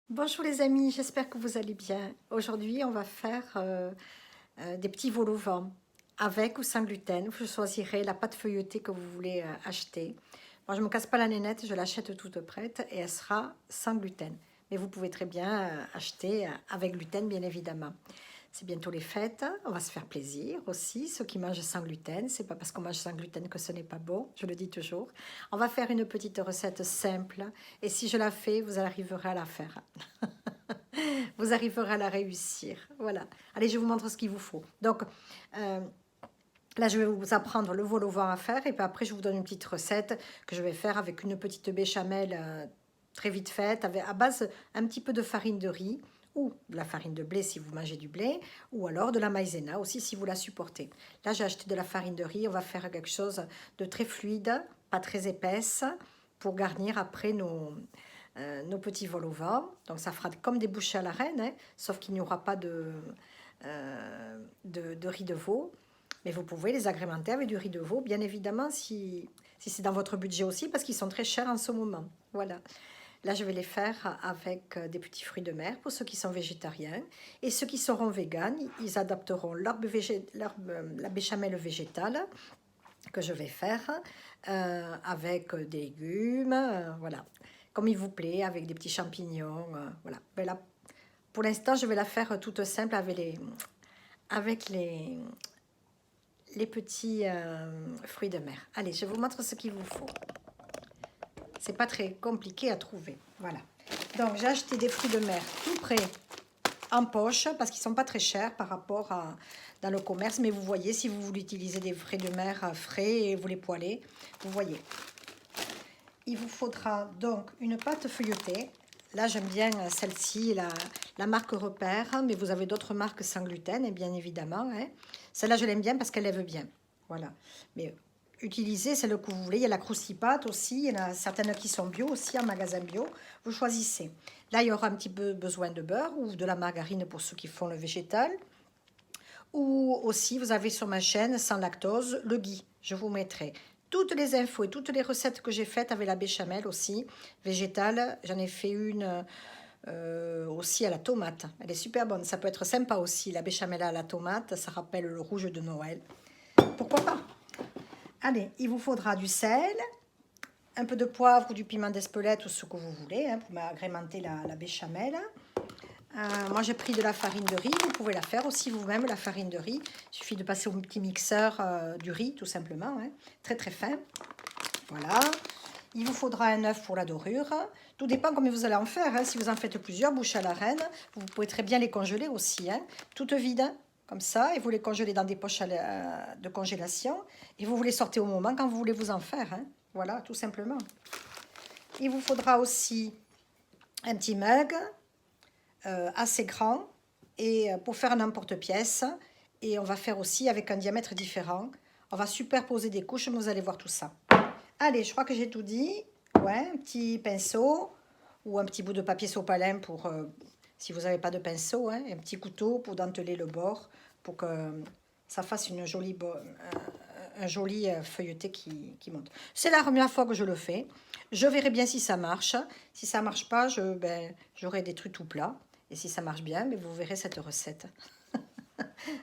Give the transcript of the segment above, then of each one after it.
Bonjour les amis, j'espère que vous allez bien. Aujourd'hui, on va faire des petits vols au vent avec ou sans gluten. Je choisirai la pâte feuilletée que vous voulez acheter. Moi, je ne me casse pas la nénette, je l'achète toute prête et elle sera sans gluten. Mais vous pouvez très bien acheter avec gluten, bien évidemment. C'est bientôt les fêtes, on va se faire plaisir aussi. Ceux qui mangent sans gluten, c'est pas parce qu'on mange sans gluten que ce n'est pas bon, je le dis toujours. On va faire une petite recette simple et si je la fais, vous arriverez à la faire. Vous arriverez à la réussir. Voilà. Allez, je vous montre ce qu'il vous faut. Donc, euh, là, je vais vous apprendre le vol au vent à faire. Et puis après, je vous donne une petite recette que je vais faire avec une petite béchamel très vite faite, à base un petit peu de farine de riz ou de la farine de blé si vous mangez du blé, ou alors de la maïzena aussi si vous la supportez. Là, j'ai acheté de la farine de riz. On va faire quelque chose de très fluide, pas très épaisse, pour garnir après nos petits vols au vent. Donc ça fera comme des bouchées à la reine, hein, sauf qu'il n'y aura pas de riz de veau. Mais vous pouvez les agrémenter avec du riz de veau, bien évidemment, si c'est dans votre budget aussi, parce qu'ils sont très chers en ce moment. Voilà. Là, je vais les faire avec des petits fruits de mer pour ceux qui sont végétariens. Et ceux qui seront véganes, ils adapteront la béchamel végétale que je vais faire avec des légumes, voilà, comme il vous plaît, avec des petits champignons, voilà. Mais là, pour l'instant, je vais la faire toute simple avec les petits fruits de mer. Allez, je vous montre ce qu'il vous faut. C'est pas très compliqué à trouver, voilà. Donc, j'ai acheté des fruits de mer tout prêts en poche parce qu'ils sont pas très chers par rapport à dans le commerce. Mais vous voyez, si vous voulez utiliser des fruits de mer frais et vous les poêlez, vous voyez. Il vous faudra donc une pâte feuilletée. Là, j'aime bien celle-ci, la marque Repère, mais vous avez d'autres marques sans gluten, bien évidemment. Hein. Celle-là, je l'aime bien parce qu'elle lève bien. Voilà. Mais utilisez celle que vous voulez. Il y a la Crousti-Pâte aussi. Il y en a certaines qui sont bio aussi en magasin bio. Vous choisissez. Là, il y aura un petit peu besoin de beurre ou de la margarine pour ceux qui font le végétal. Ou aussi, vous avez sur ma chaîne, sans lactose, le ghee. Je vous mettrai toutes les infos et toutes les recettes que j'ai faites avec la béchamel aussi, végétale. J'en ai fait une aussi à la tomate. Elle est super bonne. Ça peut être sympa aussi, la béchamel à la tomate. Ça rappelle le rouge de Noël. Pourquoi pas? Allez, il vous faudra du sel, un peu de poivre ou du piment d'Espelette ou ce que vous voulez hein, pour agrémenter la béchamel. Moi, j'ai pris de la farine de riz. Vous pouvez la faire aussi vous-même, la farine de riz. Il suffit de passer au petit mixeur du riz, tout simplement. Hein. Très, très fin. Voilà. Il vous faudra un œuf pour la dorure. Tout dépend combien vous allez en faire. Hein. Si vous en faites plusieurs bouchées à la reine, vous pouvez très bien les congeler aussi. Hein. Toutes vides, hein, comme ça. Et vous les congelez dans des poches de congélation. Et vous les sortez au moment quand vous voulez vous en faire. Hein. Voilà, tout simplement. Il vous faudra aussi un petit mug assez grand et pour faire un emporte-pièce. Et on va faire aussi avec un diamètre différent. On va superposer des couches, mais vous allez voir tout ça. Allez, je crois que j'ai tout dit. Ouais, un petit pinceau ou un petit bout de papier sopalin pour, si vous n'avez pas de pinceau, hein, un petit couteau pour denteler le bord pour que ça fasse une jolie, un joli feuilleté qui monte. C'est la première fois que je le fais. Je verrai bien si ça marche. Si ça marche pas, j'aurai des trucs tout plats. Et si ça marche bien, vous verrez cette recette.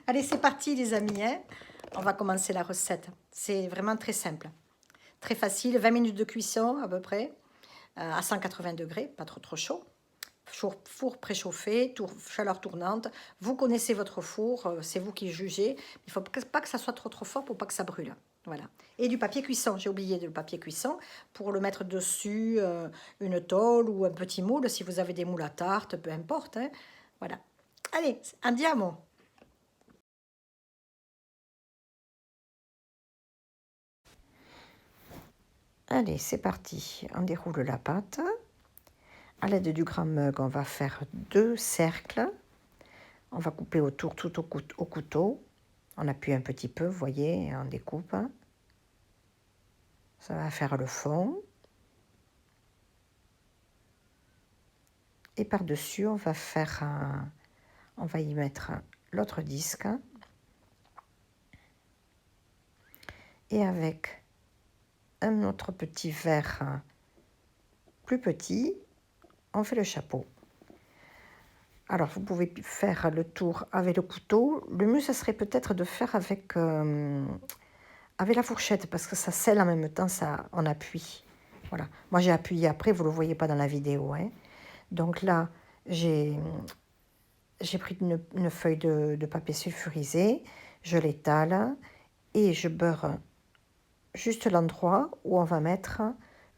Allez, c'est parti les amis. Hein. On va commencer la recette. C'est vraiment très simple. Très facile, 20 minutes de cuisson à peu près, à 180 degrés, pas trop chaud. Four préchauffé, chaleur tournante. Vous connaissez votre four, c'est vous qui jugez. Il ne faut pas que ça soit trop fort pour pas que ça brûle. Voilà. Et du papier cuisson, j'ai oublié du papier cuisson, pour le mettre dessus, une tôle ou un petit moule, si vous avez des moules à tarte, peu importe. Hein. Voilà. Allez, andiamo. Allez, c'est parti. On déroule la pâte. À l'aide du grand mug, on va faire 2 cercles. On va couper autour tout au couteau. On appuie un petit peu, vous voyez, et on découpe. Ça va faire le fond. Et par-dessus, on va y mettre l'autre disque. Et avec un autre petit verre plus petit, on fait le chapeau. Alors, vous pouvez faire le tour avec le couteau. Le mieux, ça serait peut-être de faire avec la fourchette, parce que ça scelle en même temps, ça, on appuie. Voilà. Moi, j'ai appuyé après, vous ne le voyez pas dans la vidéo, hein. Donc là, j'ai pris une feuille de papier sulfurisé, je l'étale et je beurre juste l'endroit où on va mettre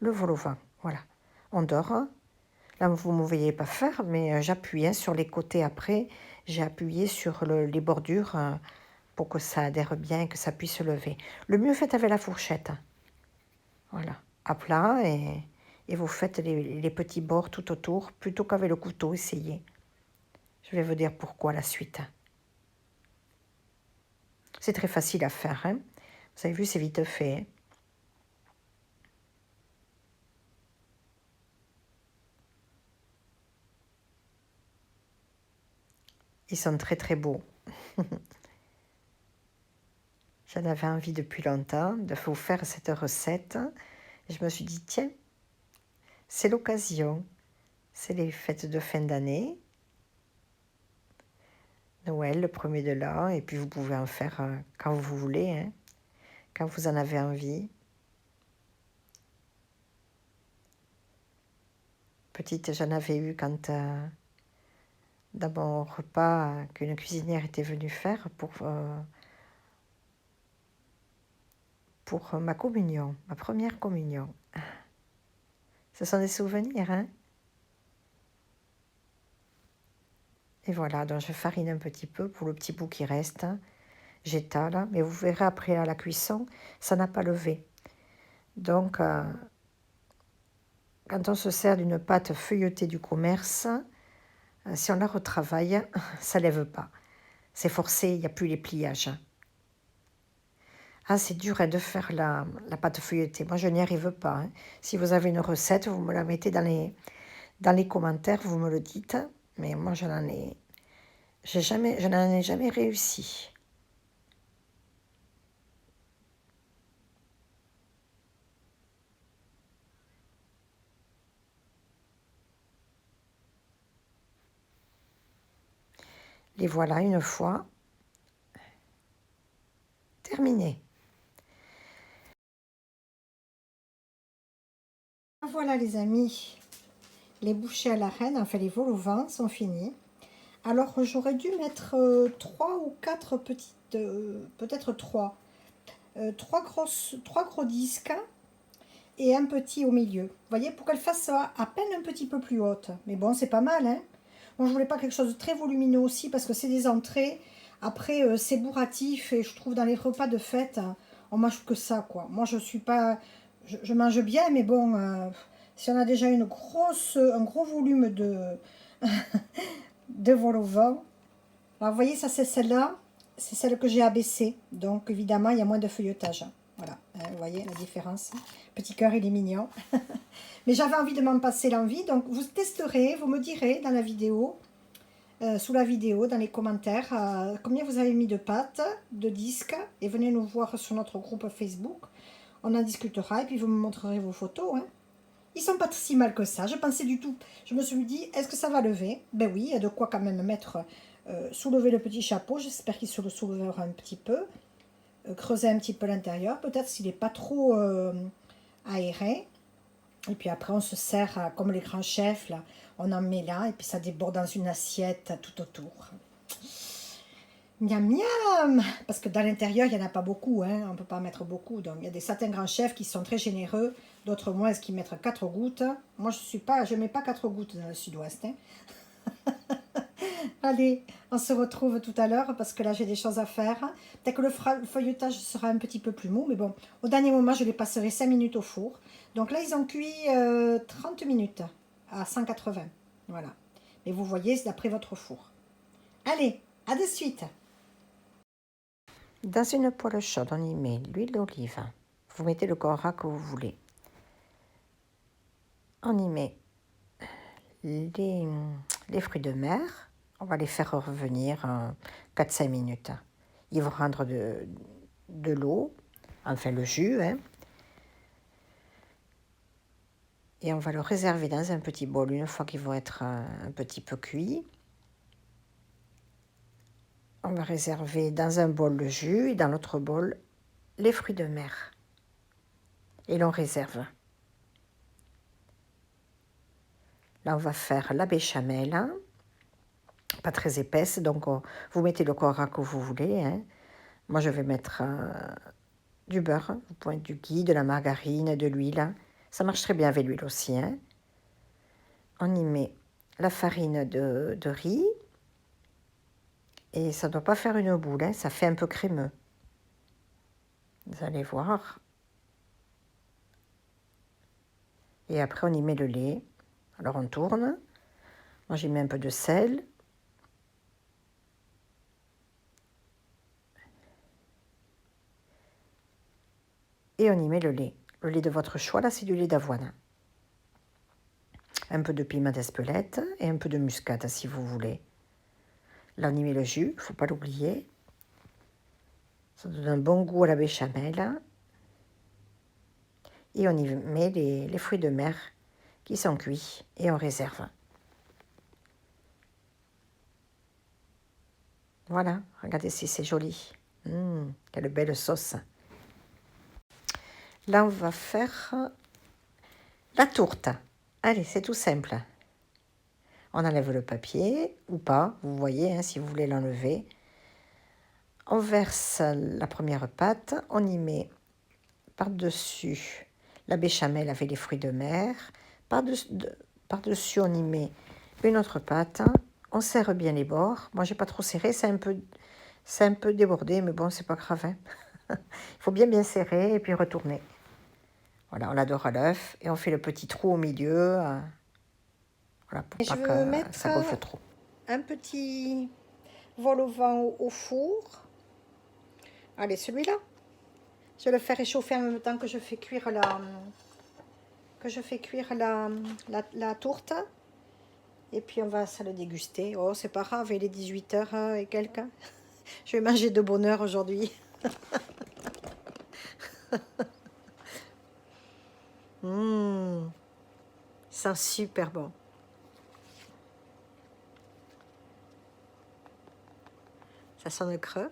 le vol au vent. Voilà. On dort. Là, vous ne me voyez pas faire, mais j'appuie hein, sur les côtés après. J'ai appuyé sur les bordures pour que ça adhère bien et que ça puisse se lever. Le mieux, faites avec la fourchette. Voilà. À plat et vous faites les petits bords tout autour plutôt qu'avec le couteau. Essayez. Je vais vous dire pourquoi la suite. C'est très facile à faire. Hein. Vous avez vu, c'est vite fait. Hein. Ils sont très très beaux. J'en avais envie depuis longtemps de vous faire cette recette. Et je me suis dit, tiens, c'est l'occasion. C'est les fêtes de fin d'année. Noël, le premier de l'an. Et puis vous pouvez en faire quand vous voulez, hein, quand vous en avez envie. Petite, j'en avais eu quand, dans mon repas qu'une cuisinière était venue faire pour ma communion, ma première communion. Ce sont des souvenirs, hein. Et voilà, donc je farine un petit peu pour le petit bout qui reste. J'étale, mais vous verrez après à la cuisson, ça n'a pas levé. Donc, quand on se sert d'une pâte feuilletée du commerce, si on la retravaille, ça ne lève pas. C'est forcé, il n'y a plus les pliages. Ah, c'est dur hein, de faire la pâte feuilletée. Moi, je n'y arrive pas. Hein. Si vous avez une recette, vous me la mettez dans les commentaires, vous me le dites. Mais moi, je n'en ai jamais réussi. Les voilà une fois terminés. Voilà les amis, les bouchées à la reine, enfin les vols au vent sont finis. Alors j'aurais dû mettre 3 ou 4 petites, peut-être 3, 3 gros disques et un petit au milieu. Vous voyez, pour qu'elle fasse à peine un petit peu plus haute. Mais bon, c'est pas mal, hein. Moi, je voulais pas quelque chose de très volumineux aussi parce que c'est des entrées. Après, c'est bourratif et je trouve dans les repas de fête, on mange que ça, quoi. Moi, je suis pas... Je mange bien, mais bon, si on a déjà un gros volume de vol au vent. Alors, vous voyez, ça, c'est celle-là. C'est celle que j'ai abaissée. Donc, évidemment, il y a moins de feuilletage. Voilà, vous voyez la différence. Petit cœur, il est mignon. Mais j'avais envie de m'en passer l'envie. Donc, vous testerez, vous me direz dans la vidéo, sous la vidéo, dans les commentaires, combien vous avez mis de pâtes, de disques. Et venez nous voir sur notre groupe Facebook. On en discutera et puis vous me montrerez vos photos. Hein. Ils sont pas si mal que ça. Je pensais du tout. Je me suis dit, est-ce que ça va lever? Ben oui, il y a de quoi quand même mettre, soulever le petit chapeau. J'espère qu'il se le soulèvera un petit peu. Creuser un petit peu l'intérieur. Peut-être s'il n'est pas trop aéré. Et puis après, on se sert comme les grands chefs. Là. On en met là et puis ça déborde dans une assiette tout autour. Miam miam. Parce que dans l'intérieur, il n'y en a pas beaucoup. Hein. On ne peut pas mettre beaucoup. Donc, il y a certains grands chefs qui sont très généreux. D'autres moins, qui mettent 4 gouttes. Moi, je ne mets pas 4 gouttes dans le sud-ouest. Hein. Allez, on se retrouve tout à l'heure parce que là, j'ai des choses à faire. Peut-être que le feuilletage sera un petit peu plus mou. Mais bon, au dernier moment, je les passerai 5 minutes au four. Donc là, ils ont cuit 30 minutes à 180. Voilà. Mais vous voyez, c'est d'après votre four. Allez, à de suite. Dans une poêle chaude, on y met l'huile d'olive. Vous mettez le gras que vous voulez. On y met les fruits de mer. On va les faire revenir 4-5 minutes. Ils vont rendre de l'eau, enfin le jus. Hein. Et on va le réserver dans un petit bol une fois qu'ils vont être un petit peu cuits. On va réserver dans un bol le jus et dans l'autre bol les fruits de mer. Et l'on réserve. Là, on va faire la béchamel, hein, pas très épaisse, donc vous mettez le quota que vous voulez. Hein. Moi, je vais mettre du beurre, vous pouvez mettre du ghee, de la margarine, de l'huile. Ça marche très bien avec l'huile aussi. Hein. On y met la farine de riz. Et ça ne doit pas faire une boule, hein, ça fait un peu crémeux. Vous allez voir. Et après, on y met le lait. Alors, on tourne. Moi, j'y mets un peu de sel. Et on y met le lait. Le lait de votre choix, là, c'est du lait d'avoine. Un peu de piment d'Espelette et un peu de muscade, si vous voulez. Là, on y met le jus, il ne faut pas l'oublier. Ça donne un bon goût à la béchamel. Et on y met les fruits de mer qui sont cuits et on réserve. Voilà, regardez si c'est joli. Quelle belle sauce. Là, on va faire la tourte. Allez, c'est tout simple. On enlève le papier, ou pas, vous voyez, hein, si vous voulez l'enlever. On verse la première pâte, on y met par-dessus la béchamel avec les fruits de mer. Par-dessus, on y met une autre pâte. On serre bien les bords. Moi, j'ai pas trop serré, c'est un peu débordé, mais bon, c'est pas grave. Hein. Il faut bien serrer et puis retourner. Voilà, on la dore à l'œuf et on fait le petit trou au milieu. Voilà, pour pas que ça gonfle trop. Un petit vol au vent au four. Allez, celui-là. Je vais le faire réchauffer en même temps que je fais cuire la tourte. Et puis on va ça le déguster. Oh, c'est pas grave, il est 18h et quelques. Je vais manger de bonne heure aujourd'hui. Ça sent super bon. Ça sent le creux.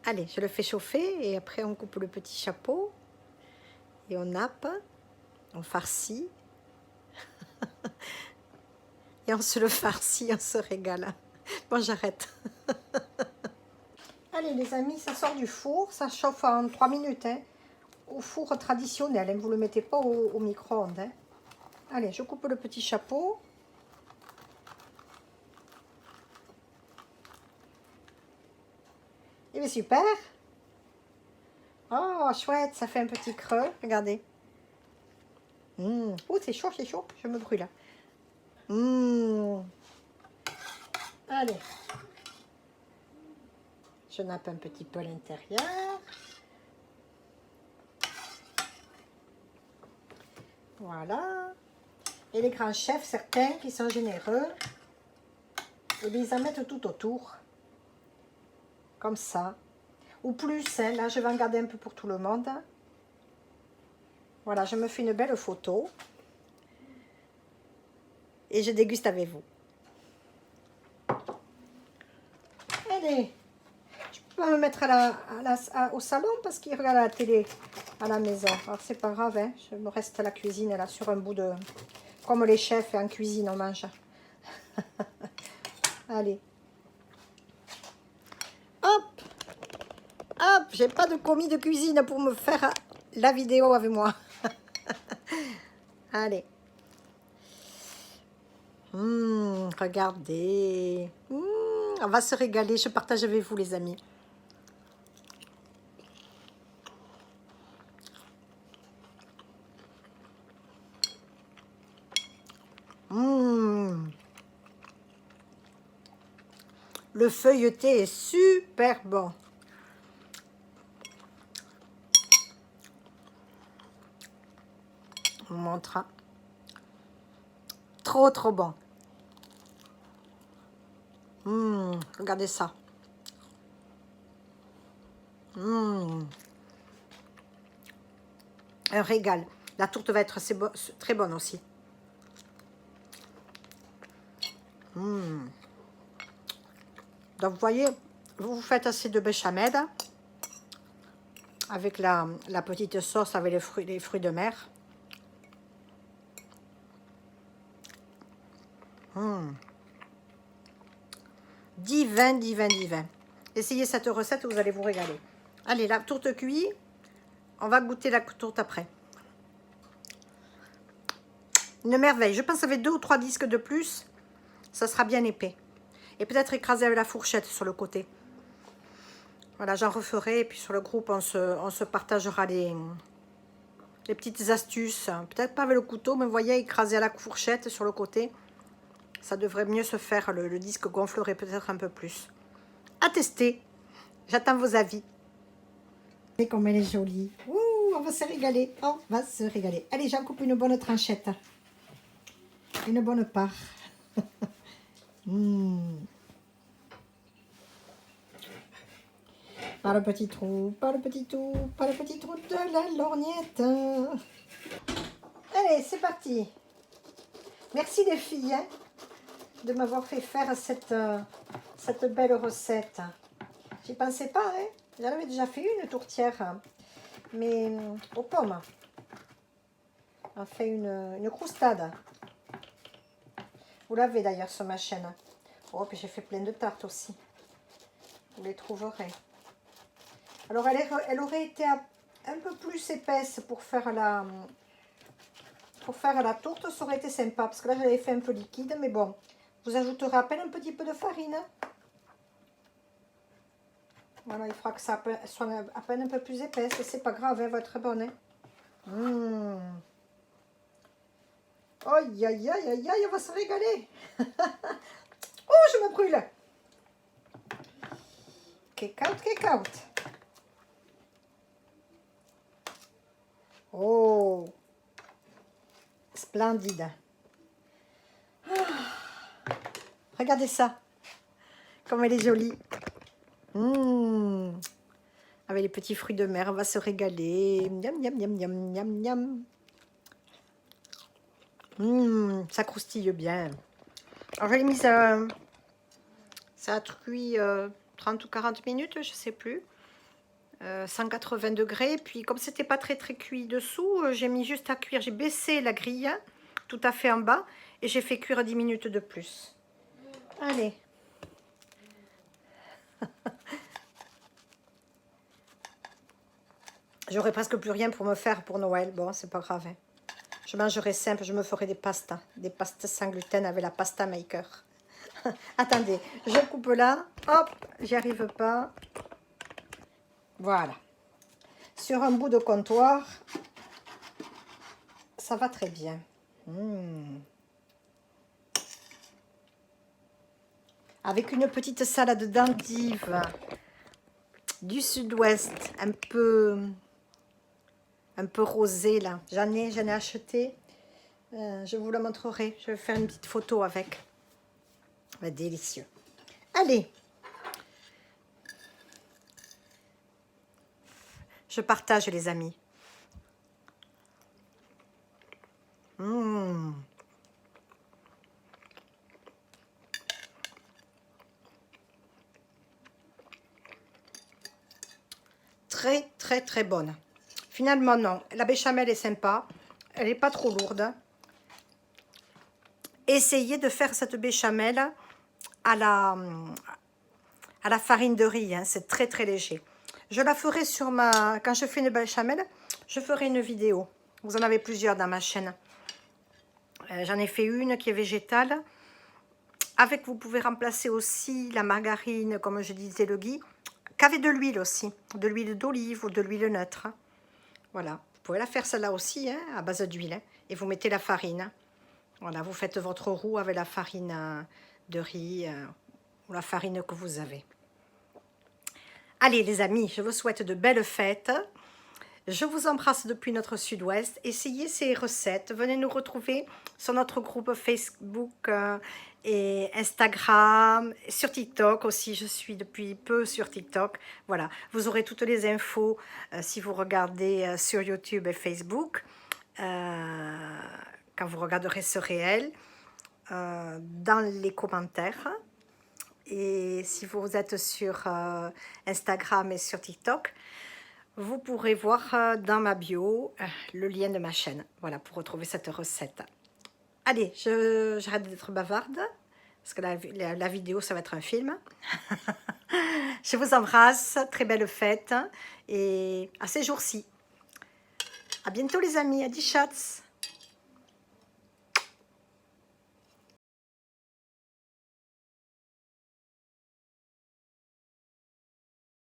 Allez, je le fais chauffer et après on coupe le petit chapeau et on nappe, on farcit et on se le farcit, on se régale. Bon, j'arrête. Allez les amis, ça sort du four, ça chauffe en 3 minutes. Hein. Au four traditionnel, hein, vous ne le mettez pas au micro-ondes. Hein. Allez, je coupe le petit chapeau. Et bien super. Oh, chouette, ça fait un petit creux, regardez. Oh, c'est chaud, je me brûle. Allez. Je nappe un petit peu à l'intérieur. Voilà. Et les grands chefs, certains qui sont généreux, et bien, ils en mettent tout autour. Comme ça. Ou plus, hein. Là, je vais en garder un peu pour tout le monde. Voilà, je me fais une belle photo. Et je déguste avec vous. Allez. Je peux pas me mettre au salon parce qu'il regarde la télé à la maison. Alors, c'est pas grave, hein. Je me reste à la cuisine, là, sur un bout de... Comme les chefs en cuisine, on mange. Allez. Hop. Hop, j'ai pas de commis de cuisine pour me faire la vidéo avec moi. Allez. Regardez. On va se régaler. Je partage avec vous, les amis. Le feuilleté est super bon. On montre. Trop, trop bon. Regardez ça. Un régal. La tourte va être très bonne aussi. Donc, vous voyez, vous faites assez de béchamel avec la petite sauce avec les fruits de mer. Divin, divin, divin. Essayez cette recette, vous allez vous régaler. Allez, la tourte cuite, on va goûter la tourte après. Une merveille. Je pense avec 2 ou 3 disques de plus, ça sera bien épais. Et peut-être écrasé avec la fourchette sur le côté. Voilà, j'en referai. Et puis sur le groupe, on se partagera les petites astuces. Peut-être pas avec le couteau, mais vous voyez, écrasé à la fourchette sur le côté. Ça devrait mieux se faire. Le disque gonflerait peut-être un peu plus. À tester. J'attends vos avis. Et comme elle est jolie. Ouh, on va se régaler. On va se régaler. Allez, j'en coupe une bonne tranchette. Une bonne part. Par le petit trou, par le petit trou, par le petit trou de la lorgnette. Allez, c'est parti. Merci les filles hein, de m'avoir fait faire cette belle recette. J'y pensais pas, hein. J'en avais déjà fait une tourtière, mais aux pommes. On fait une croustade. Vous l'avez d'ailleurs sur ma chaîne. Oh, puis j'ai fait plein de tartes aussi. Vous les trouverez. Alors, elle aurait été un peu plus épaisse pour faire la tourte. Ça aurait été sympa, parce que là, j'avais fait un peu liquide. Mais bon, vous ajouterez à peine un petit peu de farine. Voilà, il faudra que ça soit à peine un peu plus épaisse. C'est pas grave, elle va être bonne. Hein. Aïe, aïe, aïe, aïe, aïe, on va se régaler. Oh, je me brûle. Kick out, kick out. Oh, splendide. Ah, regardez ça, comme elle est jolie. Avec les petits fruits de mer, on va se régaler. Miam, miam, miam, miam, miam, miam. Ça croustille bien. Alors, je l'ai mis ça a cuit 30 ou 40 minutes, je sais plus. 180 degrés. Puis comme c'était pas très cuit dessous, j'ai mis juste à cuire. J'ai baissé la grille tout à fait en bas et j'ai fait cuire 10 minutes de plus. Allez. J'aurais presque plus rien pour me faire pour Noël. Bon, c'est pas grave. Hein. Je mangerai simple. Je me ferai des pastas. Des pastas sans gluten avec la pasta maker. Attendez, je coupe là. Hop, j'y arrive pas. Voilà. Sur un bout de comptoir, ça va très bien. Avec une petite salade d'endives du sud-ouest, un peu rosée là. J'en ai acheté. Je vous la montrerai. Je vais faire une petite photo avec. Délicieux. Allez. Je partage les amis. Très, très, très bonne. Finalement, non. La béchamel est sympa. Elle n'est pas trop lourde. Essayez de faire cette béchamel à la farine de riz. Hein. C'est très, très léger. Je la ferai sur ma... Quand je fais une béchamel, je ferai une vidéo. Vous en avez plusieurs dans ma chaîne. J'en ai fait une qui est végétale. Avec, vous pouvez remplacer aussi la margarine, comme je disais, le ghee, qu'avec de l'huile aussi, de l'huile d'olive ou de l'huile neutre. Voilà, vous pouvez la faire celle-là aussi, hein, à base d'huile, hein, et vous mettez la farine. Voilà, vous faites votre roux avec la farine de riz ou la farine que vous avez. Allez les amis, je vous souhaite de belles fêtes. Je vous embrasse depuis notre sud-ouest. Essayez ces recettes. Venez nous retrouver sur notre groupe Facebook et Instagram, sur TikTok aussi. Je suis depuis peu sur TikTok. Voilà, vous aurez toutes les infos si vous regardez sur YouTube et Facebook. Quand vous regarderez ce réel, dans les commentaires. Et si vous êtes sur Instagram et sur TikTok, vous pourrez voir dans ma bio le lien de ma chaîne. Voilà, pour retrouver cette recette. Allez, j'arrête d'être bavarde, parce que la vidéo, ça va être un film. Je vous embrasse, très belle fête, et à ces jours-ci. À bientôt les amis, à 10 chats.